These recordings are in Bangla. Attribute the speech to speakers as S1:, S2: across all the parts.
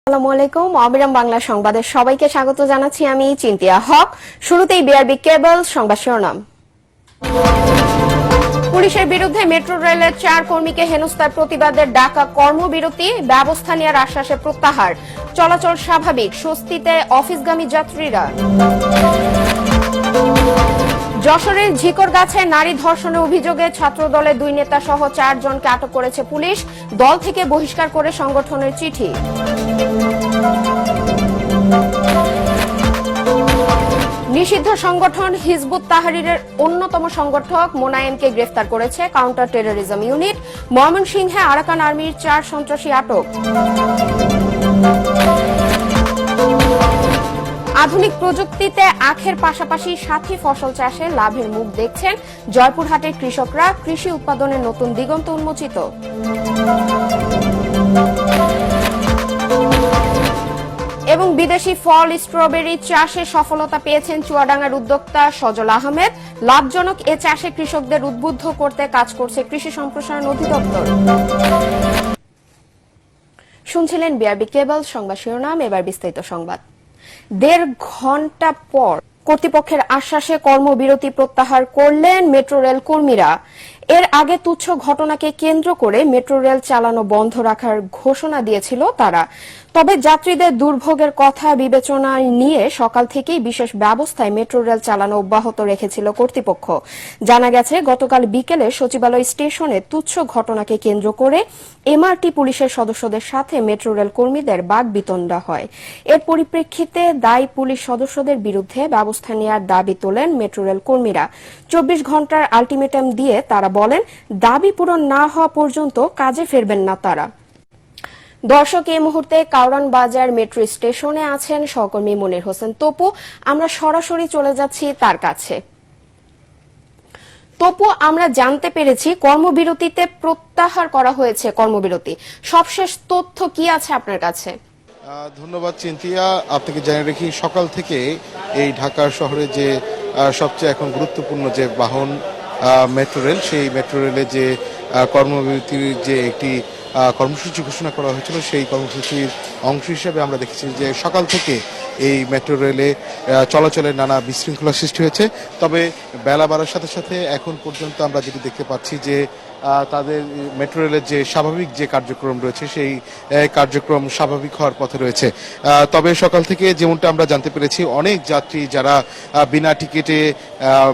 S1: আসসালামু আলাইকুম। অবিরাম বাংলা সংবাদের সবাইকে স্বাগত জানাচ্ছি আমি চিন্তিয়া হক। শুরুতেই বিআরবি কেবল সংবাদ শিরোনাম। পুলিশের বিরুদ্ধে মেট্রো রেলের 4 কর্মীকে হেনস্থার প্রতিবাদের ডাকা কর্মবিরতি, ব্যবস্থা নেওয়ার আশ্বাসে প্রত্যাহার। চলাচল স্বাভাবিক, স্বস্তিতে অফিসগামী যাত্রীরা। যশোরের ঝিকরগাছে নারী ধর্ষণের অভিযোগে ছাত্রদলের 2 নেতা সহ 4 জনকে আটক করেছে পুলিশ। দল থেকে বহিষ্কার করে সংগঠনের চিঠি। নিষিদ্ধ সংগঠন হিজবুত তাহরিরের অন্যতম সংগঠক মোনায়েমকে গ্রেফতার করেছে কাউন্টার টেররিজম ইউনিট। ময়মনসিংহে আরাকান আর্মির 4 সন্ত্রাসী আটক। আধুনিক প্রযুক্তিতে আখের পাশাপাশি সাথী ফসল চাষে লাভের মুখ দেখছেন জয়পুরহাটের কৃষকরা। কৃষি উৎপাদনের নতুন দিগন্ত উন্মোচিত। এবং বিদেশি ফল স্ট্রবেরি চাষে সফলতা পেয়েছেন চুয়াডাঙ্গার উদ্যোক্তা সজল আহমেদ। লাভজনক এ চাষে কৃষকদের উদ্বুদ্ধ করতে কাজ করছে কৃষি সম্প্রসারণ অধিদপ্তর। শুনছিলেন বিআরবি কেবল সংবাদ শিরোনাম, এবার বিস্তারিত সংবাদ। 1.5 ঘন্টা পর কর্তৃপক্ষের আশ্বাসে কর্মবিরতি প্রত্যাহার করলেন মেট্রো রেল কর্মীরা। এর আগে তুচ্ছ ঘটনাকে কেন্দ্র করে মেট্রো রেল চালানো বন্ধ রাখার ঘোষণা দিয়েছিল তারা। তবে যাত্রীদের দুর্ভোগের কথা বিবেচনায় নিয়ে সকাল থেকেই বিশেষ ব্যবস্থায় মেট্রো রেল চালানো অব্যাহত রেখেছিল কর্তৃপক্ষ। জানা গেছে, গতকাল বিকেলে সচিবালয় স্টেশনে তুচ্ছ ঘটনাকে কেন্দ্র করে এমআরটি পুলিশের সদস্যদের সাথে মেট্রো রেল কর্মীদের বাকবিতণ্ডা হয়। এর পরিপ্রেক্ষিতে দায়ী পুলিশ সদস্যদের বিরুদ্ধে ব্যবস্থা নেওয়ার দাবি তোলেন মেট্রো রেল কর্মীরা। 24 ঘন্টার আলটিমেটাম দিয়ে তারা বলেন, দাবি পূরণ না হওয়া পর্যন্ত কাজে ফিরবেন না তারা। দর্শক, এই মুহূর্তে কাউরান বাজার মেট্রো স্টেশনে আছেন সহকর্মী মনির হোসেন তপু। আমরা সরাসরি চলে যাচ্ছি তার কাছে। তপু, আমরা জানতে পেরেছি কর্মবিরতিতে প্রত্যাহার করা হয়েছে কর্মবিরতি। সবশেষ তথ্য কি আছে আপনার কাছে?
S2: ধন্যবাদ চিন্তিয়া। আপনাকে জানিয়ে রাখি, সকাল থেকে এই ঢাকা শহরে যে সবচেয়ে এখন গুরুত্বপূর্ণ যে বাহন মেট্রো রেল, সেই মেট্রো রেলে যে কর্মবিরতির যে একটি কর্মসূচি ঘোষণা করা হয়েছিল, সেই কর্মসূচির অংশ হিসেবে আমরা দেখেছি যে সকাল থেকে এই মেট্রো রেলে চলাচলের নানা বিশৃঙ্খলা সৃষ্টি হয়েছে। তবে বেলা বাড়ার সাথে সাথে এখন পর্যন্ত আমরা যেটি দেখতে পাচ্ছি যে তাদের মেট্রো রেলের যে স্বাভাবিক যে কার্যক্রম রয়েছে, সেই কার্যক্রম স্বাভাবিক হওয়ার পথে রয়েছে। তবে সকাল থেকে যেমনটা আমরা জানতে পেরেছি, অনেক যাত্রী যারা বিনা টিকিটে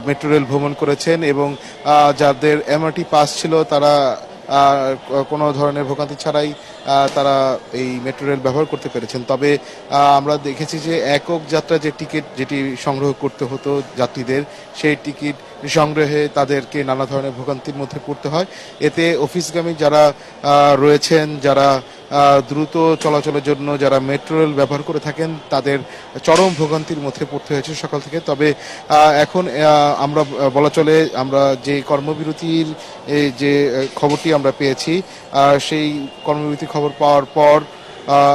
S2: মেট্রো রেল ভ্রমণ করেছেন এবং যাদের এমআরটি পাস ছিল, তারা কোনো ধরনের ভোগান্তি ছাড়াই তারা এই মেট্রো রেল ব্যবহার করতে পেরেছেন। তবে আমরা দেখেছি যে একক যাত্রা যে টিকিট যেটি সংগ্রহ করতে হতো যাত্রীদের, সেই টিকিট সংগ্রহে তাদেরকে নানা ধরনের ভোগান্তির মধ্যে পড়তে হয়। এতে অফিসগামী যারা রয়েছেন, যারা দ্রুত চলাচলের জন্য যারা মেট্রো রেল ব্যবহার করে থাকেন, তাদের চরম ভোগান্তির মধ্যে পড়তে হয়েছে সকাল থেকে। তবে এখন আমরা বলা চলে, আমরা যে কর্মবিরতির যে খবরটি আমরা পেয়েছি, সেই কর্মবিরতির খবর পাওয়ার পর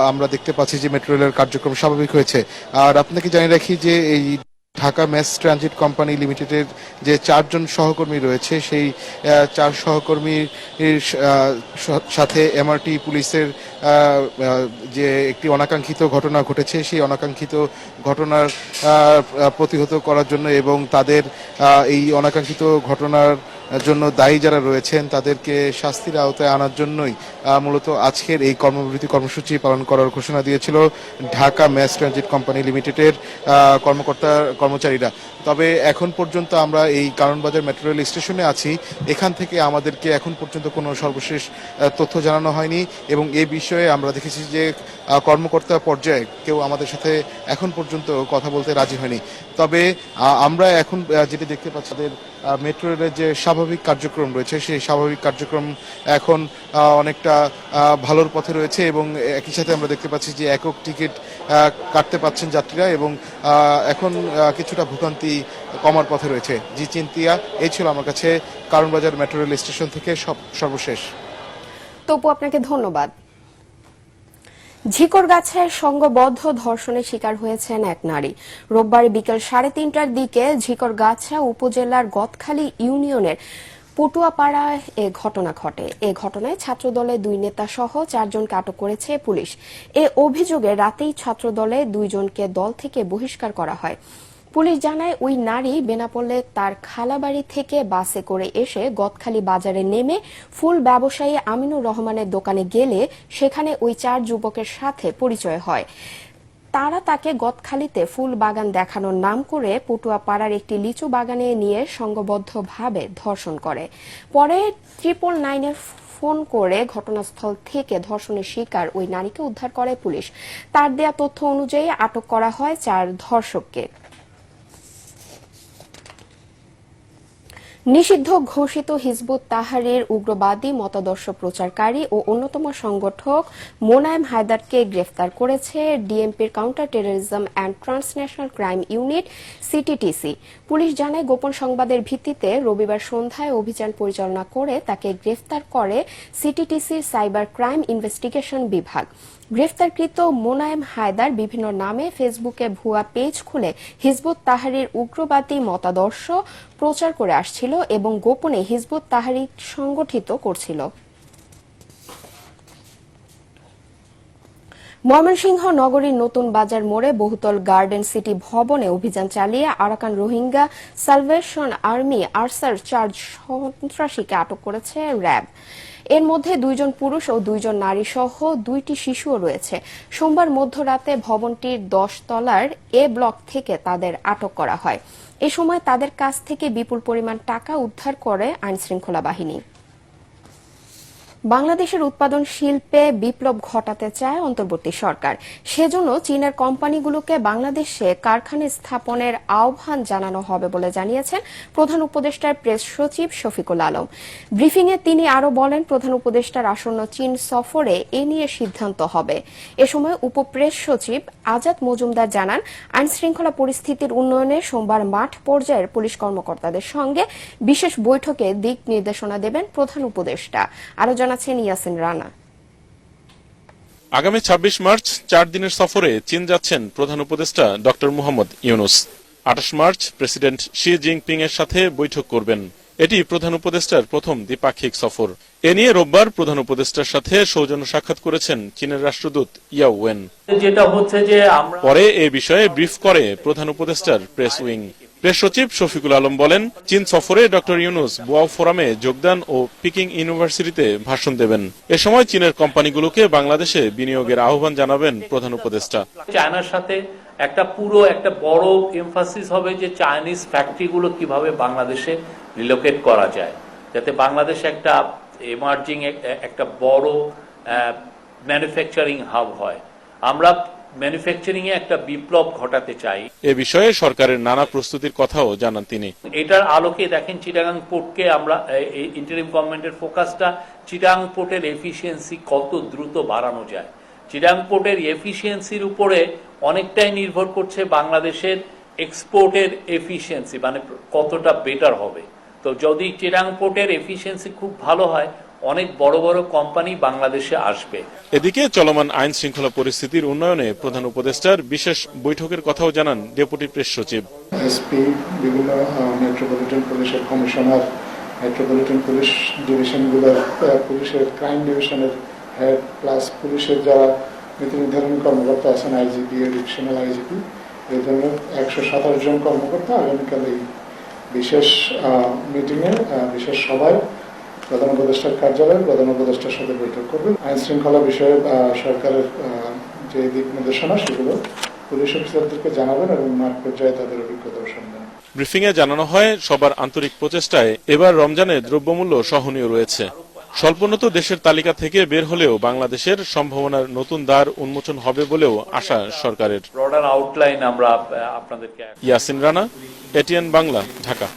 S2: আমরা দেখতে পাচ্ছি যে মেট্রো রেলের কার্যক্রম স্বাভাবিক হয়েছে। আর আপনাকে জানিয়ে রাখি যে এই ঢাকা ম্যাস ট্রানজিট কোম্পানি লিমিটেডের যে 4 জন সহকর্মী রয়েছে, সেই 4 সহকর্মীর সাথে এমআরটি পুলিশের যে একটি অনাকাঙ্ক্ষিত ঘটনা ঘটেছে, সেই অনাকাঙ্ক্ষিত ঘটনার প্রতিহত করার জন্য এবং তাদের এই অনাকাঙ্ক্ষিত ঘটনার জন্য দায়ী যারা রয়েছেন তাদেরকে শাস্তির আওতায় আনার জন্যই মূলত আজকের এই কর্মবিরতি কর্মসূচি পালন করার ঘোষণা দিয়েছিল ঢাকা ম্যাস ট্রানজিট কোম্পানি লিমিটেডের কর্মচারীরা। তবে এখন পর্যন্ত আমরা এই কারণবাজার মেট্রো রেল স্টেশনে আছি। এখান থেকে আমাদেরকে এখন পর্যন্ত কোনো সর্বশেষ তথ্য জানানো হয়নি এবং এই বিষয়ে আমরা দেখেছি যে কর্মকর্তা পর্যায়ে কেউ আমাদের সাথে এখন পর্যন্ত কথা বলতে রাজি হয়নি। তবে আমরা এখন যেটি দেখতে পাচ্ছি, তাদের মেট্রো রেলের যে স্বাভাবিক কার্যক্রম রয়েছে, সেই স্বাভাবিক কার্যক্রম এখন অনেকটা ভালোর পথে রয়েছে এবং একই সাথে আমরা দেখতে পাচ্ছি যে একক টিকিট কাটতে পাচ্ছেন যাত্রীরা এবং এখন কিছুটা ভোগান্তি কমার পথে রয়েছে। জি চিন্তিয়া, এই ছিল আমার কাছে কারণবাজার মেট্রো রেল স্টেশন থেকে সর্বশেষ।
S1: তপু, আপনাকে ধন্যবাদ। ঝিকরগাছায় সংঘবদ্ধ ধর্ষণের শিকার হয়েছেন এক নারী। রোববার বিকেল 3:30টার দিকে ঝিকরগাছা উপজেলার গদখালী ইউনিয়নের পটুয়াপাড়ায় এ ঘটনা ঘটে। এ ঘটনায় ছাত্রদলের 2 নেতা সহ 4 জনকে আটক করেছে পুলিশ। এ অভিযোগে রাতেই ছাত্রদলে 2 জনকে দল থেকে বহিষ্কার করা হয়। পুলিশ জানায় ওই নারী বেনাপোলে তার খালাবাড়ি থেকে বাসে করে এসে গদখালি বাজারে নেমে ফুল ব্যবসায়ী আমিনুর রহমানের দোকানে গেলে সেখানে ওই 4 যুবকের সাথে পরিচয় হয়। তারা তাকে গদখালিতে ফুল বাগান দেখানোর নাম করে পটুয়াপাড়ার একটি লিচু বাগানে নিয়ে সংঘবদ্ধভাবে ধর্ষণ করে। পরে 999-এ ফোন করে ঘটনাস্থল থেকে ধর্ষণের শিকার ওই নারীকে উদ্ধার করে পুলিশ। তার দেয়া তথ্য অনুযায়ী আটক করা হয় 4 ধর্ষককে। নিষিদ্ধ ঘোষিত হিজবুত তাহরির উগ্রবাদী মতাদর্শ প্রচারকারী ও অন্যতম সংগঠক মোনায়েম হায়দারকে গ্রেফতার করেছে ডিএমপির counter terrorism and transnational crime unit CTTC. Police জানায় গোপন সংবাদের ভিত্তিতে রবিবার সন্ধ্যায় অভিযান পরিচালনা করে তাকে গ্রেফতার করে সিটিটিসির সাইবার ক্রাইম ইনভেস্টিগেশন বিভাগ। গ্রেফতারকৃত মোনায়েম হায়দার বিভিন্ন নামে ফেসবুকে ভুয়া পেজ খুলে হিজবুত তাহরির উগ্রবাদী মতাদর্শ প্রচার করে আসছিল এবং গোপনে হিজবুত তাহরির সংগঠিত করছিল। ময়মনসিংহ নগরীর নতুন বাজার মোড়ে বহুতল গার্ডেন সিটি ভবনে অভিযান চালিয়ে Arakan Rohingya salvation army Archer 4 সন্ত্রাসীকে আটক করেছে র্যাব। এর মধ্যে 2 জন পুরুষ ও 2 জন নারী সহ 2টি শিশুও রয়েছে। সোমবার মধ্যরাতে ভবনটির 10 তলার এ ব্লক থেকে তাদের আটক করা হয়। এ সময় তাদের কাছ থেকে বিপুল পরিমাণ টাকা উদ্ধার করে আইনশৃঙ্খলা বাহিনী। বাংলাদেশের উৎপাদন শিল্পে বিপ্লব ঘটাতে চায় অন্তর্বর্তী সরকার। সেজন্য চীনের কোম্পানিগুলোকে বাংলাদেশে কারখানা স্থাপনের আহ্বান জানানো হবে বলে জানিয়েছেন প্রধান উপদেষ্টার প্রেস সচিব শফিকুল আলম। ব্রিফিংয়ে তিনি আরও বলেন, প্রধান উপদেষ্টার আসন্ন চীন সফরে এ নিয়ে সিদ্ধান্ত হবে। এ সময় উপপ্রেস সচিব আজাদ মজুমদার জানান, আইনশৃঙ্খলা পরিস্থিতির উন্নয়নে সোমবার মাঠ পর্যায়ের পুলিশ কর্মকর্তাদের সঙ্গে বিশেষ বৈঠকে দিক নির্দেশনা দেবেন প্রধান উপদেষ্টা। আরও জানাচ্ছেন ইয়াসিন রানা।
S3: আগামী 26 মার্চ 4 দিনের সফরে চীন যাচ্ছেন প্রধান উপদেষ্টা doctor Mohammad Yunus. 28 March president Xi Jinping এর সাথে বৈঠক করবেন। এটি প্রধান উপদেষ্টার প্রথম দ্বিপাক্ষিক সফর। এ নিয়ে রোববার প্রধান উপদেষ্টার সাথে সৌজন্য সাক্ষাৎ করেছেন চীনের রাষ্ট্রদূত ইয়াও ওয়েন।
S4: যেটা হচ্ছে যে
S3: পরে এ বিষয়ে ব্রিফ করে প্রধান উপদেষ্টার প্রেস উইং। প্রেস সচিব শফিকুল আলম বলেন, চীন সফরে ডক্টর ইউনুস বোয়াও ফোরামে যোগদান ও পিকিং ইউনিভার্সিটিতে ভাষণ দেবেন। এ সময় চীনের কোম্পানিগুলোকে বাংলাদেশে বিনিয়োগের আহ্বান জানাবেন প্রধান উপদেষ্টা।
S4: চায়নার সাথে একটা বড় এমফাসিস হবে যে চাইনিজ ফ্যাক্টরিগুলো কিভাবে বাংলাদেশে রিলোকেট করা যায়, যাতে বাংলাদেশ একটা এমার্জিং একটা বড় ম্যানুফ্যাকচারিং হাব হয়। আমরা ম্যানুফ্যাকচারিং এ একটা বিপ্লব ঘটাতে চাই।
S3: এ বিষয়ে সরকারের নানা প্রস্তুতির কথাও জানান তিনি।
S4: এটার আলোকে দেখেন চিটাগাং পোর্টকে আমরা ইন্টারিম গভর্নমেন্টের ফোকাসটা চিটাগাং পোর্টের এফিসিয়েন্সি কত দ্রুত বাড়ানো যায়। চিটাগাং পোর্টের এফিসিয়েন্সির উপরে অনেকটাই নির্ভর করছে বাংলাদেশের এক্সপোর্টের এফিসিয়েন্সি, মানে কতটা বেটার হবে। তো যদি চিটাগাং পোর্টের এফিসিয়েন্সি খুব ভালো হয়, অনেক বড় বড় কোম্পানি বাংলাদেশে আসবে।
S3: এদিকে চলমান আইন শৃঙ্খলা পরিস্থিতির উন্নয়নে প্রধান উপদেষ্টার বিশেষ বৈঠকের কথাও জানান ডেপুটি প্রেস সচিব।
S5: এসপি, বিভিন্ন মেট্রোপলিটন পুলিশের কমিশনার, মেট্রোপলিটন পুলিশ ডিভিশনগুলোর পুলিশের ক্রাইম ডিভিশনের হেড, প্লাস পুলিশের যারা নীতি নির্ধারণ কর্মকর্তা আছেন, আইজিপি, ডিভিশনাল আইজিপি, এই জন্য 127 জন কর্মকর্তা আগামীকাল এই বিশেষ মিটিংয়ে, বিশেষ সভায় প্রধান উপদেষ্টার কার্যালয়ে প্রধান উপদেষ্টার সাথে বৈঠক করবেন। আইন শৃঙ্খলা বিষয়ে সরকারের যে দিক নির্দেশনা সেগুলো পুলিশ অফিসারদেরকে জানাবেন এবং মাঠ পর্যায়ে তাদের অভিজ্ঞতাও শুনবেন।
S3: ব্রিফিং এ জানানো হয়, সবার আন্তরিক প্রচেষ্টায় এবার রমজানে দ্রব্যমূল্য সহনীয় রয়েছে। স্বল্পোন্নত দেশের তালিকা থেকে বের হলেও বাংলাদেশের সম্ভাবনার নতুন দ্বার উন্মোচন হবে বলেও আশা সরকারের।
S4: ব্রডার আউটলাইন আমরা আপনাদেরকে।
S3: ইয়াসিন রানা, এটিএন বাংলা, ঢাকা।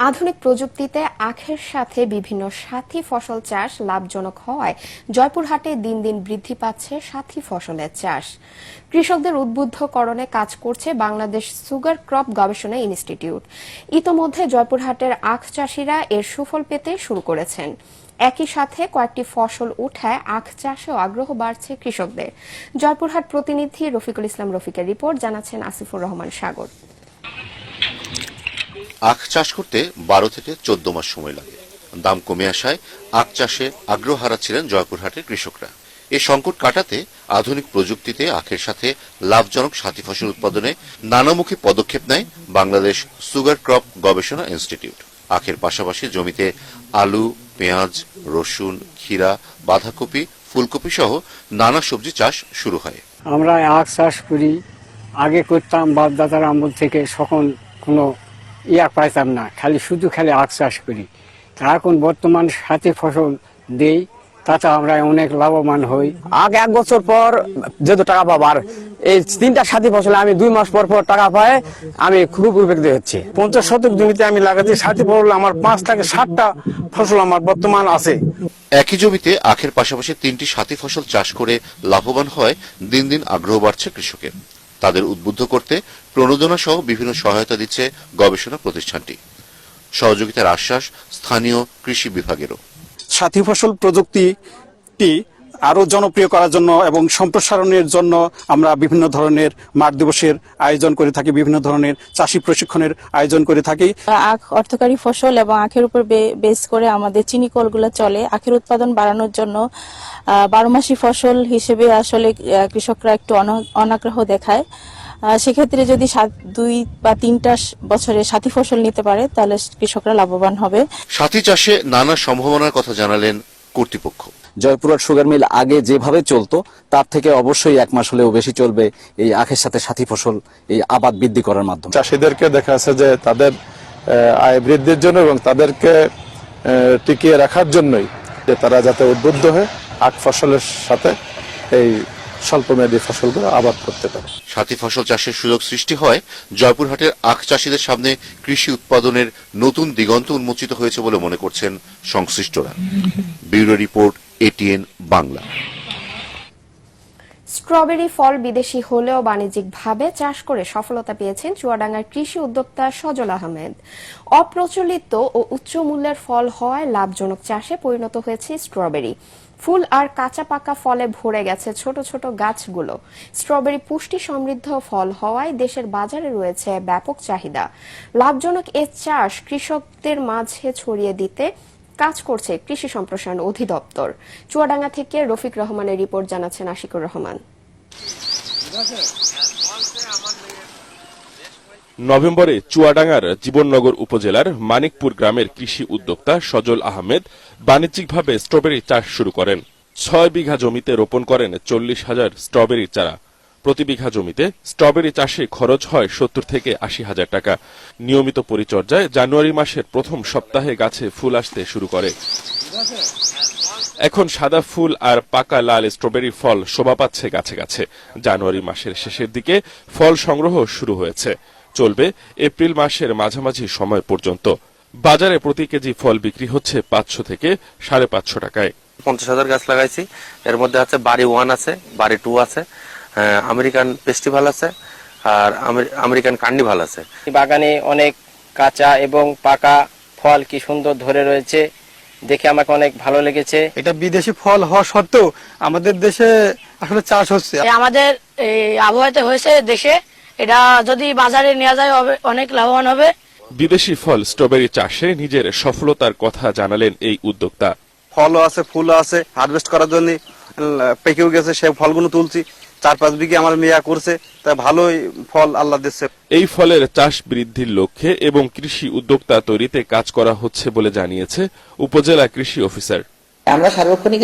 S1: আধুনিক প্রযুক্তিতে আখের সাথে বিভিন্ন সাথী ফসল চাষ লাভজনক হওয়ায় জয়পুরহাটে দিন দিন বৃদ্ধি পাচ্ছে সাথী ফসলের চাষ। কৃষকদের উদ্বুদ্ধকরণে কাজ করছে বাংলাদেশ সুগার ক্রপ গবেষণা ইনস্টিটিউট। ইতোমধ্যে জয়পুরহাটের আখ চাষিরা এর সুফল পেতে শুরু করেছেন। একই সাথে কয়েকটি ফসল উঠায় আখ চাষেও আগ্রহ বাড়ছে কৃষকদের। জয়পুরহাট প্রতিনিধি রফিকুল ইসলাম রফিকের রিপোর্ট, জানাচ্ছেন আসিফুর রহমান সাগর।
S6: আখ চাষ করতে 12 থেকে 14 মাস সময় লাগে। দাম কমে আসায় আখ চাষে আগ্রহ হারাচ্ছিলেন জয়পুরহাটের কৃষকরা। এই সংকট কাটাতে আধুনিক প্রযুক্তিতে আখের সাথে লাভজনক সাথী ফসল উৎপাদনে নানামুখী পদক্ষেপ নেয় বাংলাদেশ সুগার ক্রপ গবেষণা ইনস্টিটিউট। আখের পাশাপাশি জমিতে আলু, পেঁয়াজ, রসুন, ক্ষীরা, বাঁধাকপি, ফুলকপি সহ নানা সবজি চাষ শুরু হয়।
S7: আমরা আখ চাষ করি, আগে করতাম বাপদাদার আমল থেকে, তখন কোনো পাইতাম না, খালি আখ চাষ করি। তা এখন বর্তমান সাথী ফসল দেই, তাতে আমরা অনেক লাভবান হই।
S8: আগে 1 বছর পর যেহেতু টাকা পাবার, এই 3টা সাথী ফসলে আমি 2 মাস পর টাকা পাই, আমি খুব উপকৃত হচ্ছি।
S9: 50 শতক জমিতে আমি লাগাচ্ছি সাথী ফসল, আমার 5 থেকে 7টা ফসল আমার বর্তমান আছে।
S6: একই জমিতে আখের পাশাপাশি 3টি সাথী ফসল চাষ করে লাভবান হয় দিন দিন আগ্রহ বাড়ছে কৃষকের। তাদের উদ্বুদ্ধ করতে প্রণোদনা সহ বিভিন্ন সহায়তা দিচ্ছে গবেষণা প্রতিষ্ঠানটি। সহযোগিতার আশ্বাস স্থানীয় কৃষি বিভাগেরও।
S9: সাথী ফসল প্রযুক্তিটি আরো জনপ্রিয় করার জন্য এবং সম্প্রসারণের জন্য আমরা বিভিন্ন ধরনের মাঠ দিবসের আয়োজন করে থাকি, বিভিন্ন ধরনের চাষী প্রশিক্ষণের আয়োজন করে থাকি।
S10: আখ অর্থকারী ফসল এবং আখের উপর বেস করে আমাদের চিনি কলগুলো চলে। আখের উৎপাদন বাড়ানোর জন্য 12 মাসি ফসল হিসেবে আসলে কৃষকরা একটু অনাগ্রহ দেখায়। সেক্ষেত্রে যদি 2 বা 3টা বছরে সাথী ফসল নিতে পারে তাহলে কৃষকরা লাভবান হবে।
S6: সাথী চাষে নানা সম্ভাবনার কথা জানালেন কর্তৃপক্ষ।
S11: জয়পুরহাট সুগার মিল আগে যেভাবে চলতো তার থেকে অবশ্যই 1 মাস হলেও বেশি চলবে এই আখের সাথে সাথী ফসল এই আবাদ বৃদ্ধি করার মাধ্যমে।
S12: চাষিদেরকে দেখা যাচ্ছে যে তাদের আয় বৃদ্ধির জন্য এবং তাদেরকে টিকিয়ে রাখার জন্যই যে তারা যাতে উদ্বুদ্ধ হয়ে আখ ফসলের সাথে এই স্বল্পমেয়াদী ফসলগুলো আবাদ করতে পারে।
S6: সাথী ফসল চাষের সুযোগ সৃষ্টি হয় জয়পুরহাটের আখ চাষিদের সামনে কৃষি উৎপাদনের নতুন দিগন্ত উন্মোচিত হয়েছে বলে মনে করছেন সংশ্লিষ্টরা। Bureau report, ATN Bangla.
S1: Strawberry ফল বিদেশি হলেও বাণিজ্যিকভাবে চাষ করে সফলতা পেয়েছেন চুয়াডাঙ্গার কৃষি উদ্যোক্তা সজল আহমেদ। অপ্রচলিত ও উচ্চ মূল্যের ফল হওয়ায় লাভজনক চাষে পরিণত হয়েছে স্ট্রবেরি। ফুল আর কাঁচা পাকা ফলে ভরে গেছে ছোট ছোট গাছগুলো। স্ট্রবেরি পুষ্টি সমৃদ্ধ ফল হওয়ায় দেশের বাজারে রয়েছে ব্যাপক চাহিদা। লাভজনক এ চাষ কৃষকদের মাঝে ছড়িয়ে দিতে কাজ করছে কৃষি সম্প্রসারণ অধিদপ্তর। চুয়াডাঙ্গা থেকে রফিক রহমানের রিপোর্ট জানাচ্ছেন আশিকুর রহমান।
S3: নভেম্বরে চুয়াডাঙ্গার জীবননগর উপজেলার মানিকপুর গ্রামের কৃষি উদ্যোক্তা সজল আহমেদ বাণিজ্যিকভাবে স্ট্রবেরি চাষ শুরু করেন। 6 বিঘা জমিতে রোপণ করেন 40,000 স্ট্রবেরির চারা। প্রতি বিঘা জমিতে স্ট্রবেরি চাষে খরচ হয় 70 থেকে 80,000 টাকা। নিয়মিত পরিচর্যায় জানুয়ারি মাসের প্রথম সপ্তাহে গাছে ফুল আসতে শুরু করে। এখন সাদা ফুল আর পাকা লাল স্ট্রবেরি ফল শোভা পাচ্ছে গাছে গাছে। জানুয়ারি মাসের শেষের দিকে ফল সংগ্রহ শুরু হয়েছে, চলবে এপ্রিল মাসের মাঝামাঝি সময় পর্যন্ত। বাজারে প্রতি কেজি ফল বিক্রি হচ্ছে 500 থেকে 550 টাকায়।
S13: 50,000 গাছ লাগাইছি। এর মধ্যে আছে বাড়ি 1 আছে, বাড়ি 2 আছে, আমেরিকান ফেস্টিভ্যাল আছে, আর আমেরিকান কার্নিভাল আছে।
S8: বাগানে অনেক কাঁচা এবং পাকা ফল কি সুন্দর ধরে রয়েছে, দেখে আমাকে অনেক ভালো লেগেছে।
S9: এটা বিদেশি ফল হওয়া সত্ত্বেও আমাদের দেশে আসলে চাষ হচ্ছে।
S10: আমাদের আবহাওয়াতে হয়েছে দেশে, এটা যদি বাজারে নেওয়া যায় অনেক লাভবান হবে।
S3: বিদেশি ফল স্ট্রবেরি চাষে নিজের সফলতার কথা জানালেন এই উদ্যোক্তা।
S9: ফলও আছে, ফুলও আছে, হারভেস্ট করার জন্য পেকেও গেছে, সে ফলগুলো তুলছি। 4-5 বিঘে আমার মেয়া করছে, তাই ভালোই ফল আল্লাহ দিচ্ছে।
S3: এই ফলের চাষ বৃদ্ধির লক্ষ্যে এবং কৃষি উদ্যোক্তা তৈরিতে কাজ করা হচ্ছে বলে জানিয়েছে উপজেলা কৃষি অফিসার।
S14: আমরা সার্বক্ষণিক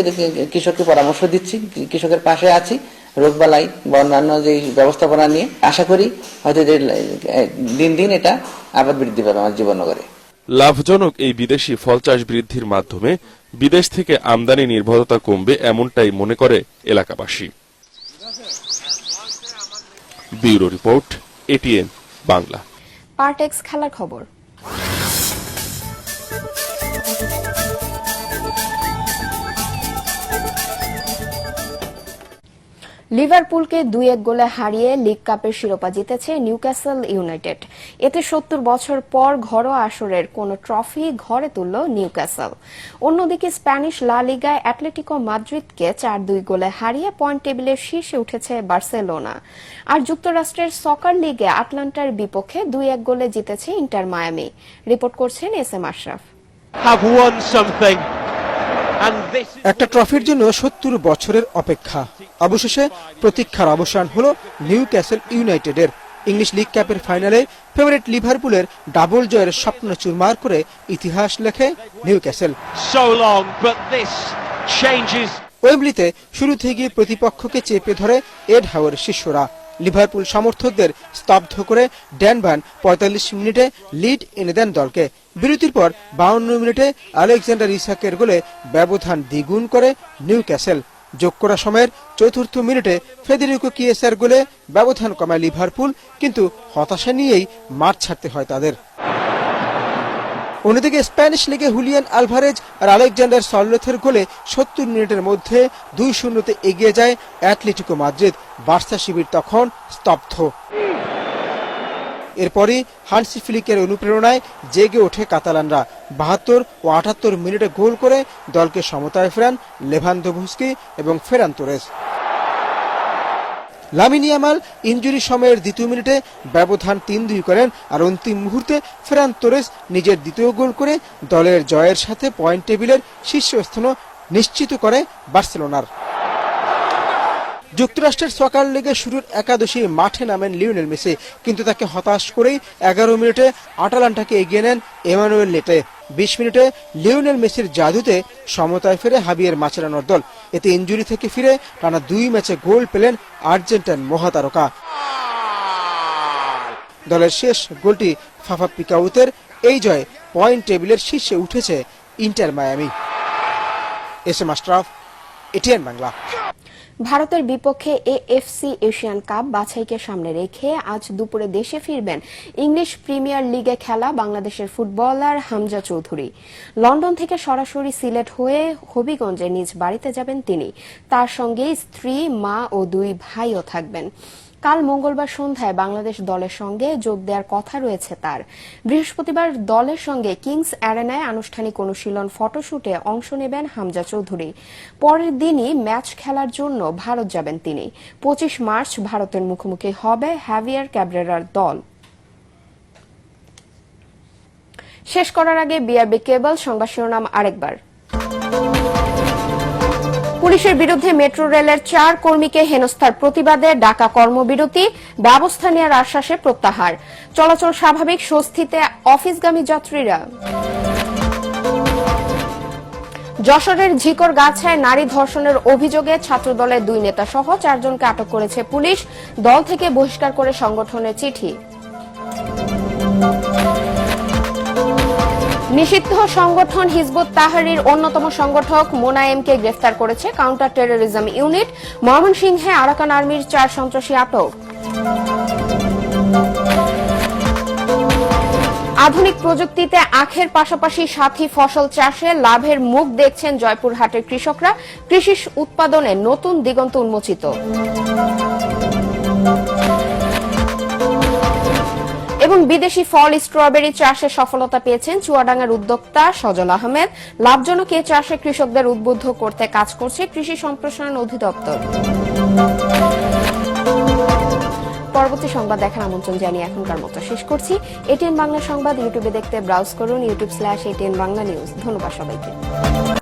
S14: কৃষককে পরামর্শ দিচ্ছি, কৃষকের পাশে আছি, রোগবালাই বা অন্যান্য যে ব্যবস্থাপনা নিয়ে। আশা করি হয়তো দিন দিন এটা আবার বৃদ্ধি পাবে আমার জীবননগরে।
S3: লাভজনক এই বিদেশি ফল চাষ বৃদ্ধির মাধ্যমে বিদেশ থেকে আমদানি নির্ভরতা কমবে, এমনটাই মনে করে এলাকাবাসী। Bureau report, ATN Bangla.
S1: Partex খেলার খবর। লিভারপুলকে 2-1 গোলে হারিয়ে লিগ কাপের শিরোপা জিতেছে নিউক্যাসল ইউনাইটেড। এতে 70 বছর পর ঘরোয়া আসরের কোনো ট্রফি ঘরে তুলল নিউক্যাসল। অন্যদিকে স্প্যানিশ লা লিগায় অ্যাটলেটিকো মাদ্রিদকে 4-2 গোলে হারিয়ে পয়েন্ট টেবিলের শীর্ষে উঠেছে বার্সেলোনা। আর যুক্তরাষ্ট্রের সকার লিগে আটলান্টার বিপক্ষে 2-1 গোলে জিতেছে ইন্টার মায়ামি। রিপোর্ট করছেন এস.এম. আশরাফ।
S15: একটা ট্রফির জন্য 70 বছরের অপেক্ষা, অবশেষে প্রতীক্ষার অবসান হলো নিউক্যাসল ইউনাইটেডের। ইংলিশ লিগ কাপের ফাইনালে ফেভারিট লিভারপুলের ডাবল জয়ের স্বপ্ন চুরমার করে ইতিহাস লেখে নিউক্যাসল। ওয়েম্বলিতে শুরু থেকে প্রতিপক্ষকে চেপে ধরে এড হাওয়ার শিষ্যরা। লিভারপুল সমর্থকদের স্তব্ধ করে ড্যান ভান 45 মিনিটে লিড এনে দেন দলকে। বিরতির পর 52 মিনিটে আলেকজান্ডার ইসাকের গোলে ব্যবধান দ্বিগুণ করে নিউক্যাসল। যোগ করা সময়ের 4র্থ মিনিটে ফেদেরিকো কিয়েসার গোলে ব্যবধান কমায় লিভারপুল, কিন্তু হতাশা নিয়েই মাঠ ছাড়তে হয় তাদের। অন্যদিকে স্প্যানিশ লিগে হুলিয়ান আলভারেজ আর আলেকজান্ডার সললেথের গোলে 70 মিনিটের মধ্যে 2-0 এগিয়ে যায় অ্যাটলেটিকো মাদ্রিদ। বার্সা শিবির তখন স্তব্ধ। এরপরই হান্সি ফ্লিকের অনুপ্রেরণায় জেগে ওঠে কাতালানরা। 72 ও 78 মিনিটে গোল করে দলকে সমতায় ফেরান লেভানদোভস্কি এবং Ferran Torres. Lamine Yamal injury সময়ের 2 মিনিটে ব্যবধান 3-2 করেন, আর অন্তিম মুহূর্তে ফেরান তোরেস নিজের দ্বিতীয় গোল করে দলের জয়ের সাথে পয়েন্ট টেবিলের শীর্ষস্থান নিশ্চিত করে বার্সেলোনার। যুক্তরাষ্ট্রের সকার লিগে শুরুর একাদশী মাঠে নামেন লিওনেল মেসি, কিন্তু তাকে হতাশ করেই 11 মিনিটে আটালান্টাকে এগিয়ে নেন এমানুয়েল লেটে। 20 মিনিটে লিওনেল মেসির জাদুতে সমতায় ফেরে হাবিয়ের মাচেরানোর দল। এতে ইনজুরি থেকে ফিরে টানা 2 ম্যাচে গোল পেলেন আর্জেন্টাইন মহাতারকা। দলের শেষ গোলটি ফাফা পিকাউতের। এই জয়ে পয়েন্ট টেবিলের শীর্ষে উঠেছে inter Miami. SM. Ashraf, ATN Bangla.
S1: ভারতের বিপক্ষে এএফসি এশিয়ান কাপ বাছাইকে সামনে রেখে আজ দুপুরে দেশে ফিরবেন ইংলিশ প্রিমিয়ার লিগে খেলা বাংলাদেশের ফুটবলার হামজা চৌধুরী। লন্ডন থেকে সরাসরি সিলেট হয়ে হবিগঞ্জে নিজ বাড়িতে যাবেন তিনি। তার সঙ্গে স্ত্রী, মা ও 2 ভাইও থাকবেন। কাল মঙ্গলবার সন্ধ্যায় বাংলাদেশ দলের সঙ্গে যোগ দেওয়ার কথা রয়েছে তার। বৃহস্পতিবার দলের সঙ্গে কিংস অ্যারেনায় আনুষ্ঠানিক অনুশীলন ফটোশুটে অংশ নেবেন হামজা চৌধুরী। পরের দিনই ম্যাচ খেলার জন্য ভারত যাবেন তিনি। 25 মার্চ ভারতের মুখোমুখি হবে হ্যাভিয়ার ক্যাব্রেরার দল। শেষ করার আগে বিআরবি কেবল সংবাদ শিরোনাম আরেকবার। পুলিশের বিরুদ্ধে মেট্রো রেলের 4 কর্মীকে হেনস্থার প্রতিবাদে ডাকা কর্মবিরতি, ব্যবস্থা নেওয়ার আশ্বাসে প্রত্যাহার। চলাচল স্বাভাবিক, স্বস্তিতে অফিসগামী যাত্রীরা। যশোরের ঝিকরগাছায় নারী ধর্ষণের অভিযোগে ছাত্রদলের 2 নেতা সহ 4 জনকে আটক করেছে পুলিশ। দল থেকে বহিষ্কার করে সংগঠনের চিঠি। নিষিদ্ধ সংগঠন হিজবুত তাহরীর অন্যতম সংগঠক মোনায়েমকে গ্রেফতার করেছে কাউন্টার টেরোরিজম ইউনিট। ময়মনসিংহে আরাকান আর্মির 4 সন্ত্রাসী আটক। আধুনিক প্রযুক্তিতে আখের পাশাপাশি সাথী ফসল চাষে লাভের মুখ দেখছেন জয়পুরহাটের কৃষকরা। কৃষি উৎপাদনে নতুন দিগন্ত উন্মোচিত। এবং বিদেশি ফল স্ট্রবেরি চাষে সফলতা পেয়েছেন চুয়াডাঙ্গার উদ্যোক্তা সজল আহমেদ। লাভজনক এ চাষে কৃষকদের উদ্বুদ্ধ করতে কাজ করছে কৃষি সম্প্রসারণ অধিদপ্তর। পরবর্তী সংবাদ দেখার আমন্ত্রণ জানিয়ে এখনকার মতো শেষ করছি। এটিএন বাংলা সংবাদ ইউটিউবে দেখতে ব্রাউজ করুন youtube/ATN Bangla News। ধন্যবাদ সবাইকে।